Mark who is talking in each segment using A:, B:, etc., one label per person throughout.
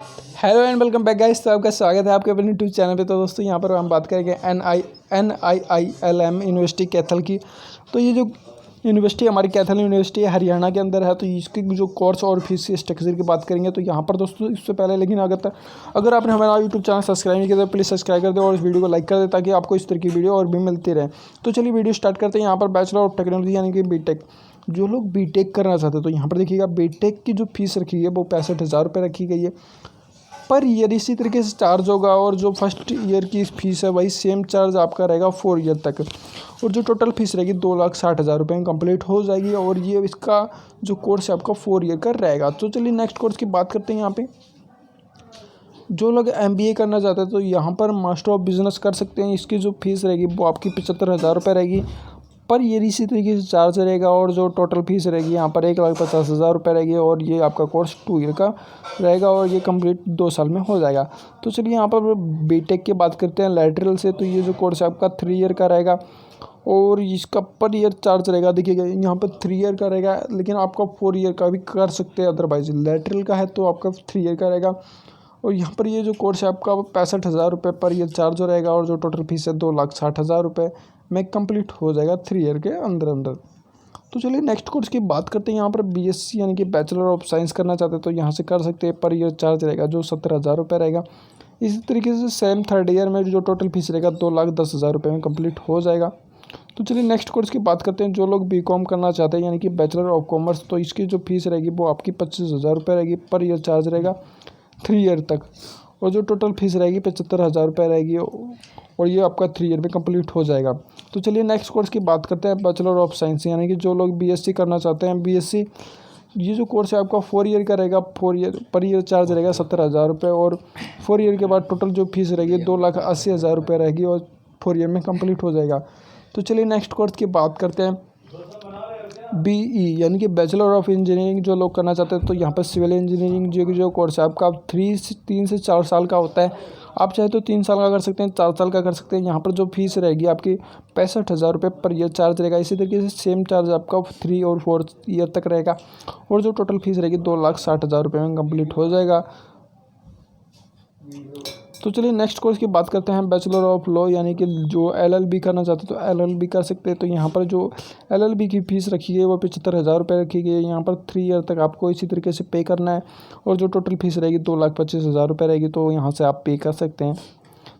A: Hello and welcome back guys. तो आपका स्वागत है आपके अपने यूट्यूब चैनल पे। तो दोस्तों यहाँ पर हम बात करेंगे NIILM यूनिवर्सिटी कैथल की। तो ये जो यूनिवर्सिटी हमारी कैथल यूनिवर्सिटी हरियाणा के अंदर है, तो इसकी जो कोर्स और फीस स्ट्रक्चर की बात करेंगे। तो यहाँ पर दोस्तों इससे पहले लेकिन अगर आपने हमारा यूट्यूब चैनल सब्सक्राइब नहीं किया तो प्लीज़ सब्सक्राइब कर दे और इस वीडियो को लाइक कर दे ताकि आपको इस तरह की वीडियो और भी मिलती रहे। तो चलिए वीडियो स्टार्ट करते हैं। यहाँ पर बैचलर ऑफ टेक्नोलॉजी यानी कि बीटेक, जो लोग बीटेक करना चाहते हैं तो यहाँ पर देखिएगा बीटेक की जो फीस रखी है वो 65,000 रुपये रखी गई है पर ईयर। इसी तरीके से चार्ज होगा और जो फर्स्ट ईयर की फीस है वही सेम चार्ज आपका रहेगा 4 ईयर तक, और जो टोटल फीस रहेगी 2,60,000 रुपये में कंप्लीट हो जाएगी। और ये इसका जो कोर्स है आपका 4 ईयर का रहेगा। तो चलिए नेक्स्ट कोर्स की बात करते हैं। यहाँ पे जो लोग MBA करना चाहते हैं तो यहाँ पर मास्टर ऑफ बिजनेस कर सकते हैं। इसकी जो फीस रहेगी वो आपकी 75,000 रुपये रहेगी पर ये इसी तरीके से चार्ज रहेगा। और जो टोटल फीस रहेगी यहाँ पर 1,50,000 रुपये रहेगी और ये आपका कोर्स 2 ईयर का रहेगा और ये कंप्लीट 2 साल में हो जाएगा। तो चलिए यहाँ पर बीटेक की बात करते हैं लैटरल से। तो ये जो कोर्स है आपका 3 ईयर का रहेगा और इसका पर ईयर चार्ज रहेगा। देखिएगा यहाँ पर 3 ईयर का रहेगा लेकिन आपका 4 ईयर का भी कर सकते हैं, अदरवाइज लैटरल का है तो आपका 3 ईयर का रहेगा। और यहाँ पर ये जो कोर्स है आपका 65,000 रुपये पर ईयर चार्ज रहेगा और जो टोटल फीस है 2,60,000 रुपये में कंप्लीट हो जाएगा 3 ईयर के अंदर अंदर। तो चलिए नेक्स्ट कोर्स की बात करते हैं। यहाँ पर BSc यानी कि बैचलर ऑफ साइंस करना चाहते हैं तो यहाँ से कर सकते हैं। पर ईयर चार्ज रहेगा जो 17,000 रुपये रहेगा। इसी तरीके से सेम थर्ड ईयर में जो टोटल फीस रहेगा 2,10,000 रुपये में कंप्लीट हो जाएगा। तो चलिए नेक्स्ट कोर्स की बात करते हैं। जो लोग BCom करना चाहते हैं यानी कि बैचलर ऑफ कॉमर्स, तो इसकी जो फीस रहेगी वो आपकी 25,000 रुपये रहेगी। पर ईयर चार्ज रहेगा 3 ईयर तक और जो टोटल फीस रहेगी 75,000 रुपये रहेगी और ये आपका 3 ईयर में कंप्लीट हो जाएगा। तो चलिए नेक्स्ट कोर्स की बात करते हैं बैचलर ऑफ साइंस यानी कि जो लोग BSc करना चाहते हैं। BSc ये जो कोर्स है आपका 4 ईयर का रहेगा। 4 ईयर पर ईयर चार्ज रहेगा 17,000 रुपये और 4 ईयर के बाद टोटल जो फीस रहेगी 2,80,000 रुपये रहेगी और 4 ईयर में कंप्लीट हो जाएगा। तो चलिए नेक्स्ट कोर्स की बात करते हैं BE यानी कि बैचलर ऑफ इंजीनियरिंग जो लोग करना चाहते हैं। तो यहाँ पर सिविल इंजीनियरिंग जो कोर्स है आपका 3 से 4 साल का होता है। आप चाहे तो 3 साल का कर सकते हैं, 4 साल का कर सकते हैं। यहाँ पर जो फीस रहेगी आपकी 65,000 रुपये पर ईयर चार्ज रहेगा। इसी तरीके से सेम चार्ज आपका 3 और 4 ईयर तक रहेगा और जो टोटल फीस रहेगी 2,60,000 रुपये में कंप्लीट हो जाएगा। तो चलिए नेक्स्ट कोर्स की बात करते हैं बैचलर ऑफ लॉ यानी कि जो LLB करना चाहते हैं तो LLB कर सकते हैं। तो यहाँ पर जो LLB की फ़ीस रखी है वो 75,000 रुपये रखी गई है। यहाँ पर 3 ईयर तक आपको इसी तरीके से पे करना है और जो टोटल फीस रहेगी 2,25,000 रुपये रहेगी। तो यहाँ से आप पे कर सकते हैं।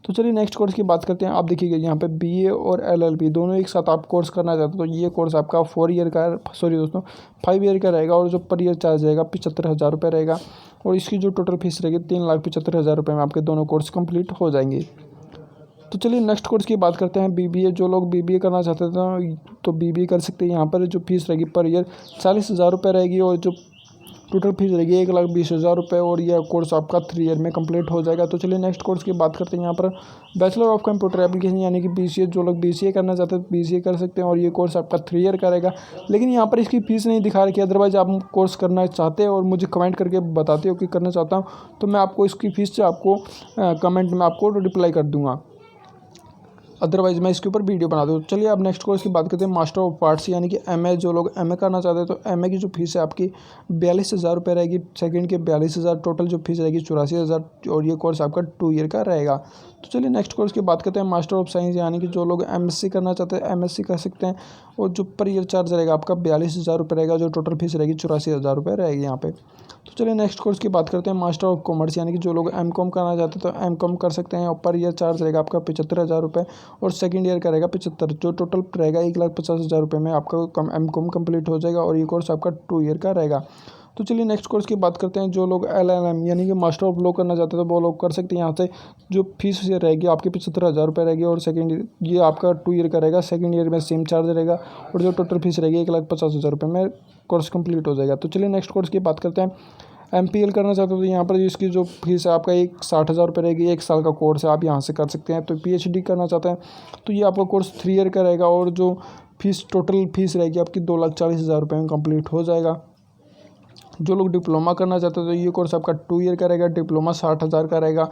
A: तो चलिए नेक्स्ट कोर्स की बात करते हैं। आप देखिएगा यहाँ पे BA और LLB दोनों एक साथ आप कोर्स करना चाहते हो तो ये कोर्स आपका 4 ईयर का, सॉरी दोस्तों 5 ईयर का रहेगा और जो पर ईयर चार्ज रहेगा 75,000 रुपये रहेगा और इसकी जो टोटल फीस रहेगी 3,75,000 रुपये में आपके दोनों कोर्स कंप्लीट हो जाएंगे। तो चलिए नेक्स्ट कोर्स की बात करते हैं BBA। जो लोग BBA करना चाहते थे तो BBA कर सकते हैं। यहाँ पर जो फीस रहेगी पर ईयर 40,000 रुपये रहेगी और जो टोटल फीस रहेगी 1,20,000 रुपये और यह कोर्स आपका 3 ईयर में कंप्लीट हो जाएगा। तो चलिए नेक्स्ट कोर्स की बात करते हैं। यहाँ पर बैचलर ऑफ कंप्यूटर एप्लीकेशन यानी कि BCA, जो लोग BCA करना चाहते हैं BCA कर सकते हैं और ये कोर्स आपका 3 ईयर का रहेगा। लेकिन यहाँ पर इसकी फ़ीस नहीं दिखा रखी है, अदरवाइज आप कोर्स करना चाहते हैं और मुझे कमेंट करके बताते हो कि करना चाहता हूँ तो मैं आपको इसकी फ़ीस से आपको कमेंट में आपको रिप्लाई कर दूँगा, अदरवाइज मैं इसके ऊपर वीडियो बना दूँ। चलिए अब नेक्स्ट कोर्स की बात करते हैं मास्टर ऑफ आर्ट्स यानी कि MA। जो लोग MA करना चाहते हैं तो MA की जो फीस है आपकी 42,000 रुपये रहेगी। सेकंड के 42,000, टोटल जो फीस रहेगी 84,000 और ये कोर्स आपका 2 ईयर का रहेगा। तो चलिए नेक्स्ट कोर्स की बात करते हैं मास्टर ऑफ साइंस यानी कि जो लोग MSc करना चाहते हैं MSc कर सकते हैं और जो पर ईयर चार्ज रहेगा आपका 42,000 रुपये रहेगा। जो टोटल फीस रहेगी 84,000 रुपये रहेगी यहाँ पे। तो चलिए नेक्स्ट कोर्स की बात करते हैं मास्टर ऑफ कॉमर्स यानी कि जो लोग MCOM करना चाहते हैं तो MCOM कर सकते हैं और पर ईयर चार्ज रहेगा आपका 75,000 रुपये और सेकंड ईयर का रहेगा 75। जो टोटल रहेगा 1,50,000 रुपये में आपका MCOM कंप्लीट हो जाएगा और ये कोर्स आपका 2 ईयर का रहेगा। तो चलिए नेक्स्ट कोर्स की बात करते हैं। जो लोग LLM यानी कि मास्टर ऑफ लॉ करना चाहते हैं तो वो लोग कर सकते हैं। यहाँ से जो फीस रहेगी आपकी 75,000 रुपये रहेगी और सेकंड ये आपका 2 ईयर का रहेगा। सेकंड ईयर में सेम चार्ज रहेगा और जो टोटल फीस रहेगी 1,50,000 रुपये में कोर्स कंप्लीट हो जाएगा। तो चलिए नेक्स्ट कोर्स की बात करते हैं। MPL करना चाहते हो तो यहाँ पर इसकी जो फीस है आपका 60,000 रुपये रहेगी। 1 साल का कोर्स है, आप यहाँ से कर सकते हैं। तो PhD करना चाहते हैं तो ये आपका कोर्स 3 ईयर का रहेगा और जो फीस टोटल फीस रहेगी आपकी 2,40,000 रुपये में कंप्लीट हो जाएगा। जो लोग डिप्लोमा करना चाहते हैं तो ये कोर्स आपका 2 ईयर का रहेगा, डिप्लोमा 60,000 का रहेगा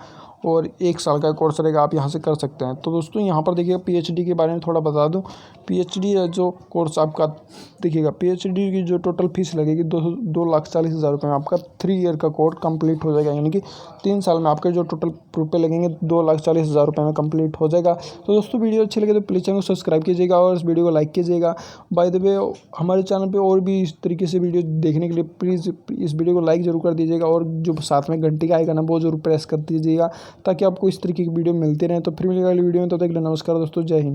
A: और 1 साल का कोर्स रहेगा, आप यहाँ से कर सकते हैं। तो दोस्तों यहाँ पर देखिएगा पीएचडी के बारे में थोड़ा बता दूँ। पीएचडी जो कोर्स आपका देखिएगा, पीएचडी की जो टोटल फीस लगेगी 2,40,000 रुपये में आपका 3 ईयर का कोर्स कंप्लीट हो जाएगा, यानी कि 3 साल में आपके जो टोटल रुपये लगेंगे 2,40,000 रुपये में कंप्लीट हो जाएगा। तो दोस्तों वीडियो अच्छी लगे तो प्लीज़ चैनल को सब्सक्राइब कीजिएगा और इस वीडियो को लाइक कीजिएगा। बाय द वे हमारे चैनल पे और भी इस तरीके से वीडियो देखने के लिए प्लीज़ इस वीडियो को लाइक ज़रूर कर दीजिएगा और जो साथ में घंटी का आइकन है वो ज़रूर प्रेस कर दीजिएगा ताकि आपको इस तरीके की वीडियो मिलती रहे। तो फिर मिलेगा अगली वीडियो में, तो तक के लिए नमस्कार दोस्तों, जय हिंद।